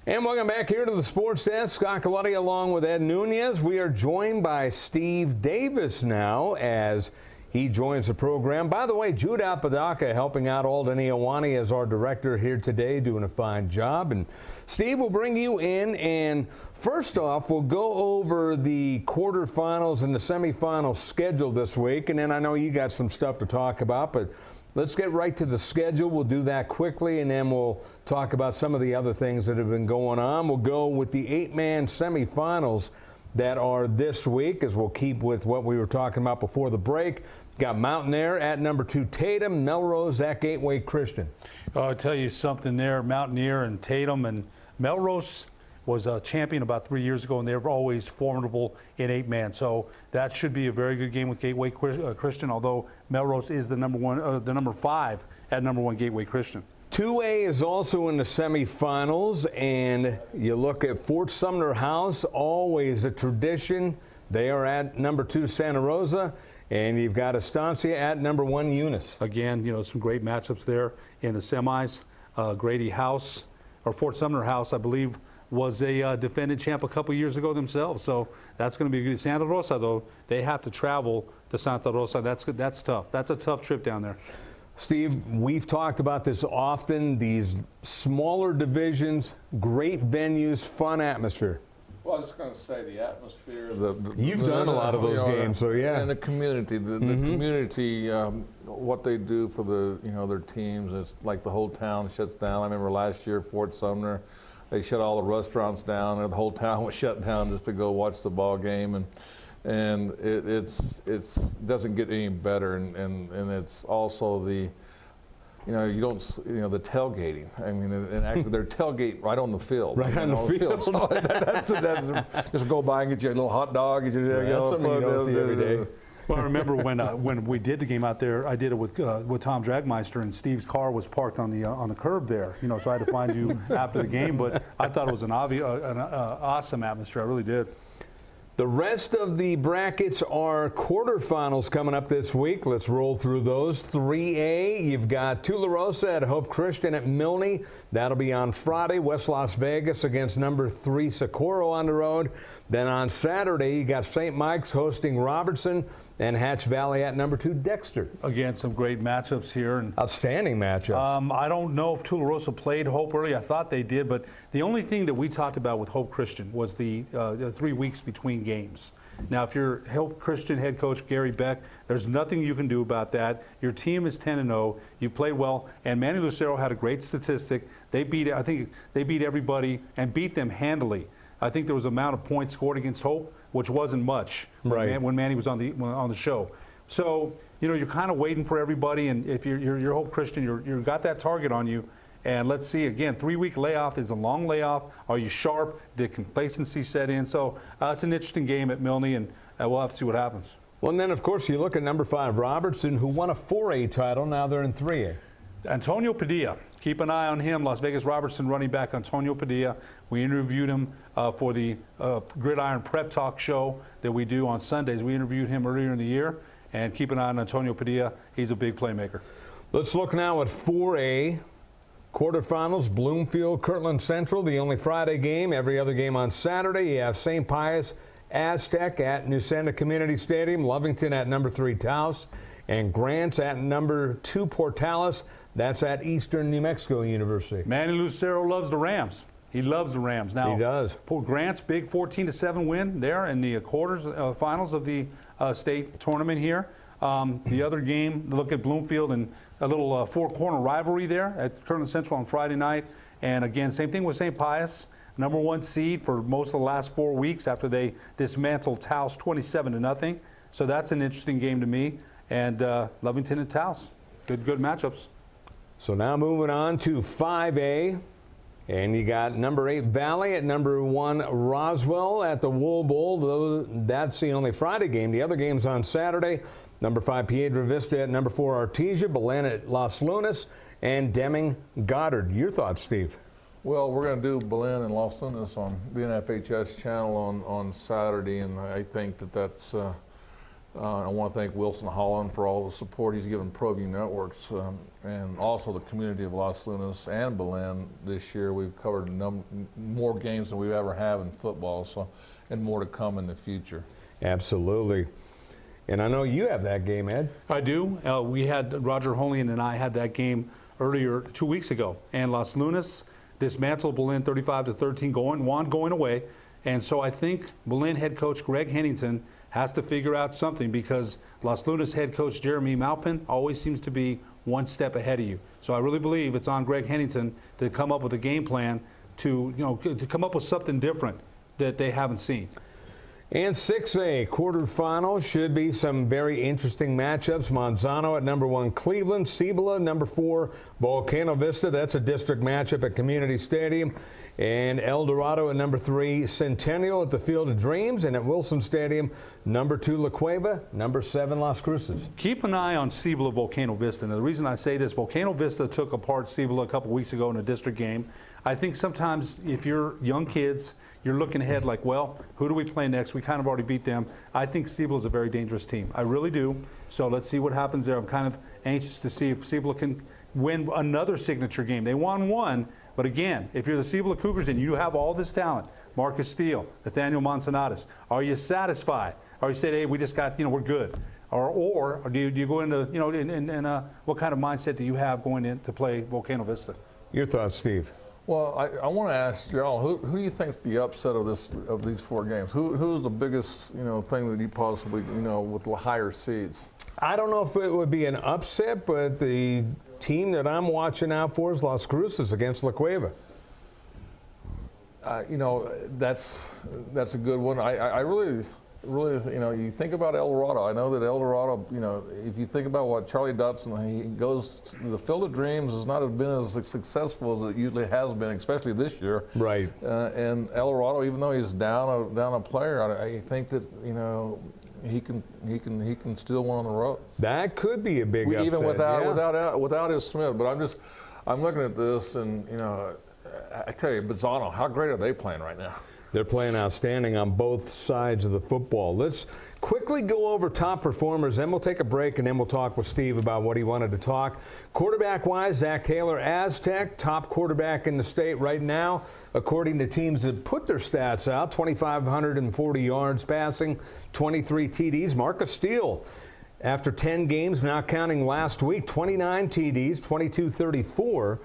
And welcome back here to the Sports Desk. Scott Galletti along with Ed Nunez. We are joined by Steve Davis now as he joins the program. By the way, Jude Apodaca helping out Alden Iowani as our director here today, doing a fine job. And Steve, will bring you in, and first off, we'll go over the quarterfinals and the semifinal schedule this week, and then I know you got some stuff to talk about, but let's get right to the schedule. We'll do that quickly, and then we'll talk about some of the other things that have been going on. We'll go with the 8-man semifinals that are this week, as we'll keep with what we were talking about before the break. Got Mountaineer at number 2 Tatum, Melrose at Gateway Christian. I'll tell you something there, Mountaineer and Tatum, and Melrose was a champion about 3 years ago, and they were always formidable in 8-man. So that should be a very good game with Gateway Christian, although Melrose is the number 5 at number 1 Gateway Christian. 2A is also in the semifinals, and you look at Fort Sumner House, always a tradition. They are at number 2 Santa Rosa, and you've got Estancia at number 1 Eunice. Again, you know, some great matchups there in the semis. Grady House, or Fort Sumner House, I believe, was a defending champ a couple years ago themselves. So that's going to be good. Santa Rosa, though, they have to travel to Santa Rosa. That's tough. That's a tough trip down there. Steve, we've talked about this often, these smaller divisions, great venues, fun atmosphere. Well, I was going to say the atmosphere. You've done a lot of those games, so yeah. And the community, the community, what they do for their teams. It's like the whole town shuts down. I remember last year, Fort Sumner, they shut all the restaurants down, and the whole town was shut down just to go watch the ball game. And it doesn't get any better. And it's also the. The tailgating. I mean, and actually they're tailgate right on the field. Right on the field. So that's just go by and get you a little hot dog. Get you, that's something you don't see every day. Well, I remember when we did the game out there, I did it with Tom Dragmeister, and Steve's car was parked on the curb there. You know, so I had to find you after the game. But I thought it was an awesome atmosphere. I really did. The rest of the brackets are quarterfinals coming up this week. Let's roll through those. 3A, you've got Tularosa at Hope Christian at Milne. That'll be on Friday. West Las Vegas against number 3 Socorro on the road. Then on Saturday, you got St. Mike's hosting Robertson and Hatch Valley at number 2 Dexter. Again, some great matchups here. And outstanding matchups. I don't know if Tularosa played Hope early. I thought they did, but the only thing that we talked about with Hope Christian was the 3 weeks between games. Now, if you're Hope Christian head coach Gary Beck, there's nothing you can do about that. Your team is 10-0. You played well, and Manny Lucero had a great statistic. I think they beat everybody and beat them handily. I think there was an amount of points scored against Hope, which wasn't much when Manny was on the show. So, you know, you're kind of waiting for everybody, and if you're Hope Christian, you've got that target on you. And let's see, again, 3-week layoff is a long layoff. Are you sharp? Did complacency set in? So it's an interesting game at Milne, and we'll have to see what happens. Well, and then, of course, you look at number 5 Robertson, who won a 4A title. Now they're in 3A. Antonio Padilla. Keep an eye on him. Las Vegas Robertson running back Antonio Padilla. We interviewed him for the Gridiron Prep Talk show that we do on Sundays. We interviewed him earlier in the year. And keep an eye on Antonio Padilla. He's a big playmaker. Let's look now at 4A. Quarterfinals, Bloomfield, Kirtland Central, the only Friday game. Every other game on Saturday. You have St. Pius Aztec at Newsenda Community Stadium, Lovington at number 3 Taos, and Grants at number 2 Portales. That's at Eastern New Mexico University. Manny Lucero loves the Rams. He loves the Rams. Now, he does. Grant's big 14-7 win there in the finals of the state tournament here. The other game, look at Bloomfield and a little four-corner rivalry there at Kirtland Central on Friday night. And again, same thing with St. Pius, number 1 seed for most of the last 4 weeks after they dismantled Taos 27-0. So that's an interesting game to me. And Lovington and Taos, good matchups. So now moving on to 5A. And you got number 8 Valley at number 1 Roswell at the Wool Bowl. Though that's the only Friday game. The other game's on Saturday. Number 5 Piedra Vista at number 4 Artesia, Belen at Los Lunas, and Deming Goddard. Your thoughts, Steve? Well, we're going to do Belen and Los Lunas on the NFHS channel on Saturday, and I think that's. I want to thank Wilson Holland for all the support he's given Proview Networks, and also the community of Los Lunas and Belen this year. We've covered more games than we've ever had in football, and more to come in the future. Absolutely. And I know you have that game, Ed. I do. We had Roger Holian and I had that game earlier 2 weeks ago, and Los Lunas dismantled Belen 35-13, going away. And so I think Belen head coach Greg Hennington has to figure out something, because Los Lunas head coach Jeremy Maupin always seems to be one step ahead of you. So I really believe it's on Greg Hennington to come up with a game plan to come up with something different that they haven't seen. And 6A quarterfinal should be some very interesting matchups. Monzano at number 1 Cleveland, Cibola number 4 Volcano Vista. That's a district matchup at Community Stadium. And El Dorado at number 3 Centennial at the Field of Dreams. And at Wilson Stadium, number 2 La Cueva, number 7 Las Cruces. Keep an eye on Cibola Volcano Vista. And the reason I say this, Volcano Vista took apart Cibola a couple weeks ago in a district game. I think sometimes if you're young kids, you're looking ahead like, well, who do we play next? We kind of already beat them. I think Cibola is a very dangerous team. I really do. So let's see what happens there. I'm kind of anxious to see if Cibola can win another signature game. They won one, but again, if you're the Cibola Cougars and you have all this talent, Marcus Steele, Nathaniel Manzanares, are you satisfied? Or you say, hey, we just got, we're good? Or do you go into, what kind of mindset do you have going in to play Volcano Vista? Your thoughts, Steve? Well, I want to ask y'all, who do you think is the upset of these 4 games? Who's the biggest thing that you possibly with the higher seeds? I don't know if it would be an upset, but the team that I'm watching out for is Las Cruces against La Cueva. That's a good one. I really, you think about El Dorado. I know that El Dorado, if you think about what Charlie Dotson, he goes to the Field of Dreams has not been as successful as it usually has been, especially this year. Right. And El Dorado, even though he's down a player, I think that, he can still win on the road. That could be a big upset. Even without his Smith. But I'm looking at this, and I tell you, Bizzano, how great are they playing right now? They're playing outstanding on both sides of the football. Let's quickly go over top performers, then we'll take a break, and then we'll talk with Steve about what he wanted to talk. Quarterback-wise, Zach Taylor, Aztec, top quarterback in the state right now, according to teams that put their stats out. 2,540 yards passing, 23 TDs. Marcus Steele, after 10 games, now counting last week, 29 TDs, 22-34.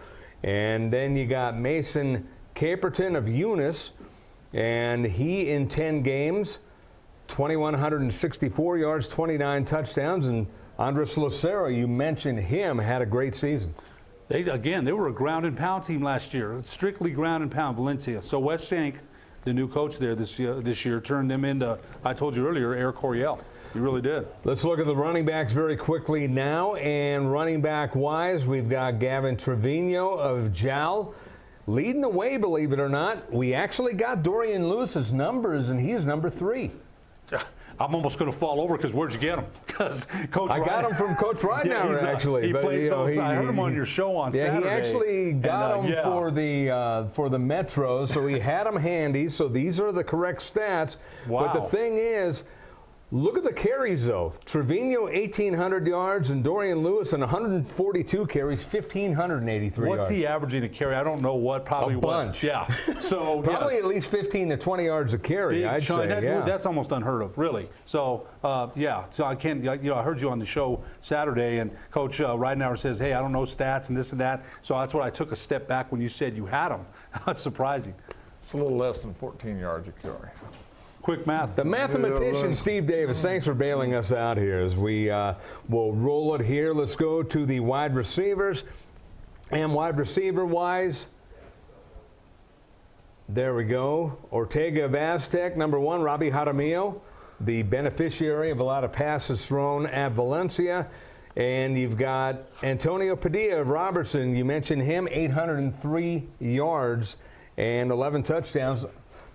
And then you got Mason Caperton of Eunice, and he in 10 games, 2,164 yards, 29 touchdowns. And Andres Lucero, you mentioned him, had a great season. They were a ground and pound team last year, strictly ground and pound, Valencia. So Wes Shank, the new coach there this year, turned them into, I told you earlier, Air Coryell. He really did. Let's look at the running backs very quickly now. And running back-wise, we've got Gavin Trevino of Jal leading the way, believe it or not. We actually got Dorian Lewis's numbers, and he is number 3. I'm almost going to fall over because where'd you get him? Because Coach I got him from Coach Ridenauer, actually. He plays those. I heard him on your show on Saturday. He actually got him for the Metros, so he had them handy. So these are the correct stats. Wow. But the thing is, look at the carries, though. Trevino, 1,800 yards, and Dorian Lewis, 142 carries, 1,583 yards. What's he averaging a carry? I don't know what. Probably a bunch. Yeah. So probably at least 15 to 20 yards a carry, I'd say. That's almost unheard of, really. So, So I can't, I heard you on the show Saturday, and Coach Ridenauer says, hey, I don't know stats and this and that. So that's what I took a step back when you said you had them. That's surprising. It's a little less than 14 yards a carry. Quick math. The mathematician, Steve Davis, thanks for bailing us out here as we will roll it here. Let's go to the wide receivers. And wide receiver-wise, there we go. Ortega of Aztec, number 1. Robbie Jaramillo, the beneficiary of a lot of passes thrown at Valencia. And you've got Antonio Padilla of Robertson. You mentioned him, 803 yards and 11 touchdowns.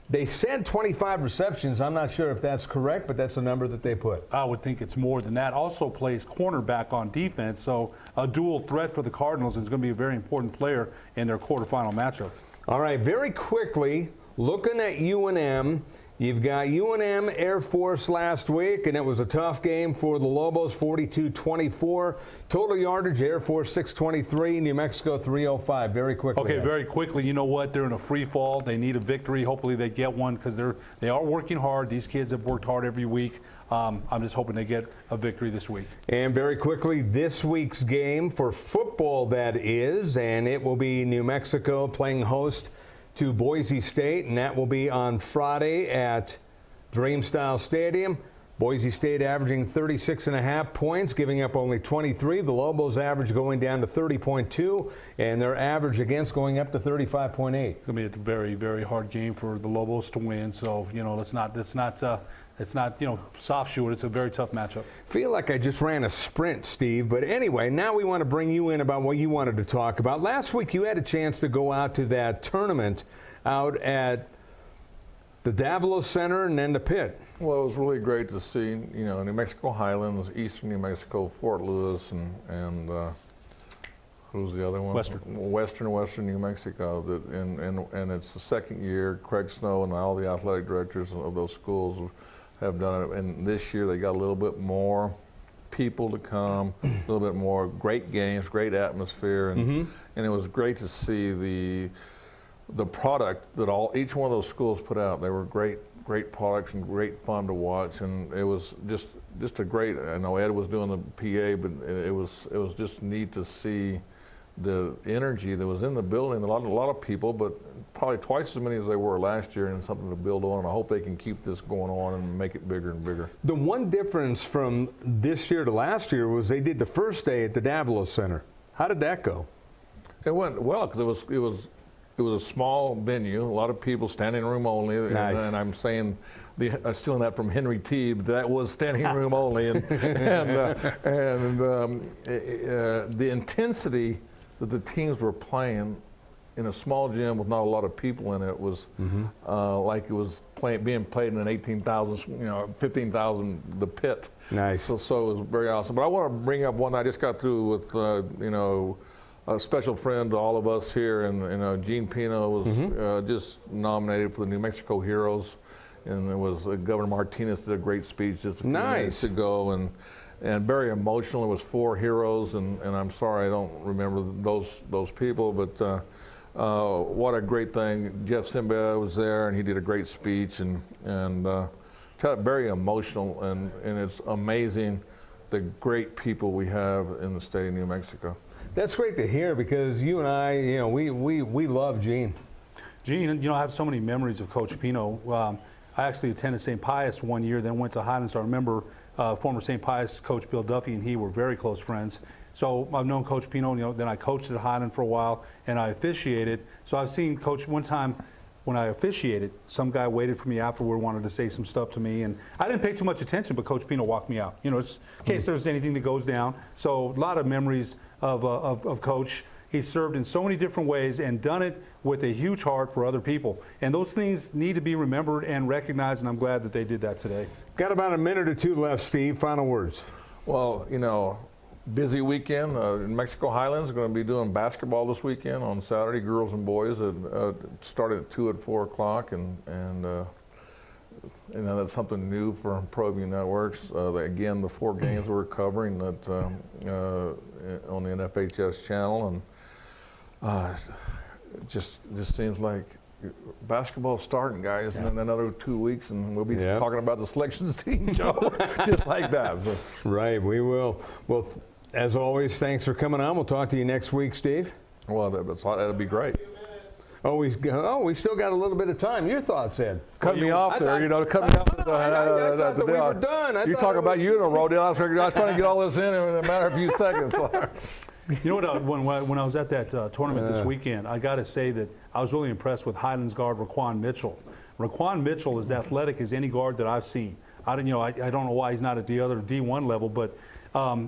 They said 25 receptions. I'm not sure if that's correct, but that's the number that they put. I would think it's more than that. Also plays cornerback on defense, so a dual threat for the Cardinals is going to be a very important player in their quarterfinal matchup. All right, very quickly, looking at UNM, you've got UNM Air Force last week, and it was a tough game for the Lobos, 42-24. Total yardage, Air Force 623, New Mexico 305. Very quickly. Okay, very quickly. You know what? They're in a free fall. They need a victory. Hopefully they get one because they are working hard. These kids have worked hard every week. I'm just hoping they get a victory this week. And very quickly, this week's game for football, that is, and it will be New Mexico playing host to Boise State, and that will be on Friday at Dreamstyle Stadium. Boise State averaging 36.5 points, giving up only 23. The Lobos average going down to 30.2, and their average against going up to 35.8. It's going to be a very, very hard game for the Lobos to win. So, it's not soft shoe. It's a very tough matchup. Feel like I just ran a sprint, Steve. But anyway, now we want to bring you in about what you wanted to talk about. Last week you had a chance to go out to that tournament out at the Davalos Center and then the Pit. Well, it was really great to see, New Mexico Highlands, Eastern New Mexico, Fort Lewis, and who's the other one? Western New Mexico. And it's the second year. Craig Snow and all the athletic directors of those schools have done it. And this year they got a little bit more people to come, a little bit more great games, great atmosphere, and it was great to see the product that each one of those schools put out. They were great products and great fun to watch, and it was just a great. I know Ed was doing the PA, but it was just neat to see the energy that was in the building. A lot of people, but probably twice as many as they were last year, and something to build on. And I hope they can keep this going on and make it bigger and bigger. The one difference from this year to last year was they did the first day at the Davalos Center. How did that go? It went well because it was a small venue, a lot of people, standing room only. Nice. And I'm saying, I'm stealing that from Henry T, but that was standing room only. And the intensity that the teams were playing in a small gym with not a lot of people in it was like it was being played in an 18,000, 15,000, the pit. Nice. So it was very awesome. But I want to bring up one I just got through with, a special friend to all of us here, and Gene Pino was just nominated for the New Mexico Heroes, and it was Governor Martinez did a great speech just a few minutes ago, and very emotional. It was 4 heroes, and I'm sorry I don't remember those people, but what a great thing. Jeff Simba was there, and he did a great speech, and very emotional, and it's amazing the great people we have in the state of New Mexico. That's great to hear, because you and I, we love Gene. Gene, I have so many memories of Coach Pino. I actually attended St. Pius one year, then went to Highlands. So I remember former St. Pius coach Bill Duffy and he were very close friends. So I've known Coach Pino, then I coached at Highland for a while, and I officiated. So I've seen Coach one time when I officiated, some guy waited for me afterward, wanted to say some stuff to me, and I didn't pay too much attention, but Coach Pino walked me out. It's in case there's anything that goes down. So a lot of memories of Coach. He served in so many different ways and done it with a huge heart for other people. And those things need to be remembered and recognized, and I'm glad that they did that today. Got about a minute or two left, Steve. Final words. Well, busy weekend. In Mexico Highlands, going to be doing basketball this weekend on Saturday, girls and boys. Started at 2 at 4 o'clock, and that's something new for Proview Networks. Again, the 4 games we're covering that on the NFHS channel, and just seems like basketball's starting, guys, and in another 2 weeks, and we'll be talking about the selections team, Joe, just like that. So. Right, we will. Well, as always, thanks for coming on. We'll talk to you next week, Steve. Well, that'll be great. We still got a little bit of time. Your thoughts, Ed? Cut me off there, cut me off. I thought that we were done. You're talking about you in a row deal. I was trying to get all this in a matter of a few seconds. You know what? When I was at that tournament this weekend, I got to say that I was really impressed with Highlands guard Raquan Mitchell. Raquan Mitchell is athletic as any guard that I've seen. I don't know why he's not at the other D1 level, but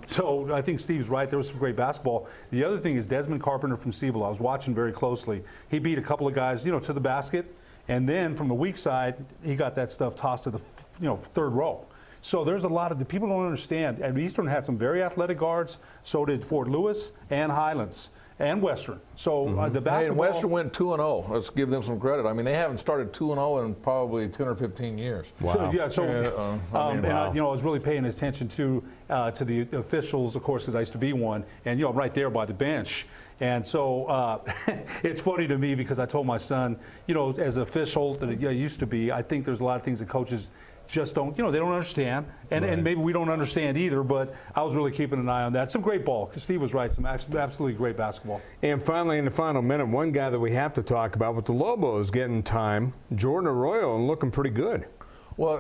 so I think Steve's right. There was some great basketball. The other thing is Desmond Carpenter from Siebel. I was watching very closely. He beat a couple of guys, to the basket, and then from the weak side, he got that stuff tossed to the, 3rd row. So there's a lot of the people don't understand. And Eastern had some very athletic guards. So did Fort Lewis and Highlands and Western. So the basketball. Hey, and Western went 2-0. Let's give them some credit. I mean, they haven't started 2-0 in probably 10 or 15 years. Wow. I was really paying attention to the officials, of course, because I used to be one, and I'm right there by the bench. And so it's funny to me because I told my son, as an official that I used to be, I think there's a lot of things that coaches just don't, they don't understand, and maybe we don't understand either, but I was really keeping an eye on that. Some great ball, because Steve was right, some absolutely great basketball. And finally, in the final minute, one guy that we have to talk about with the Lobos getting time, Jordan Arroyo, and looking pretty good. Well,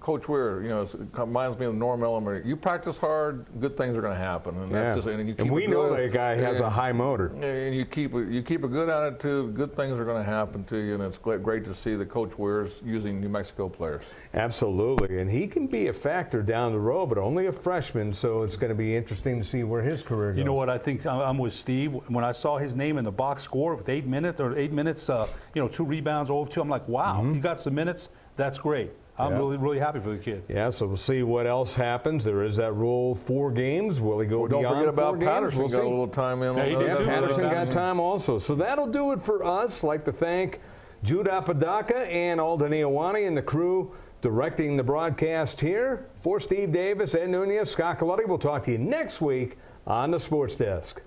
Coach Weir, it reminds me of Norm Elementary. You practice hard, good things are going to happen, and that's just. And we know that guy has a high motor. And you keep a good attitude, good things are going to happen to you, and it's great to see that Coach Weir is using New Mexico players. Absolutely, and he can be a factor down the road, but only a freshman, so it's going to be interesting to see where his career goes. You know what? I think I'm with Steve. When I saw his name in the box score with 8 minutes, 2 rebounds, 0-2, I'm like, wow, he got some minutes. That's great. I'm really happy for the kid. Yeah, so we'll see what else happens. There is that rule, 4 games. Will he go beyond 4 games? Don't forget about Patterson. Got a little time in. Patterson got time also. So that'll do it for us. I'd like to thank Jude Apodaca and Alden Iowani and the crew directing the broadcast here. For Steve Davis, Ed Nunez, Scott Colotti, we'll talk to you next week on the Sports Desk.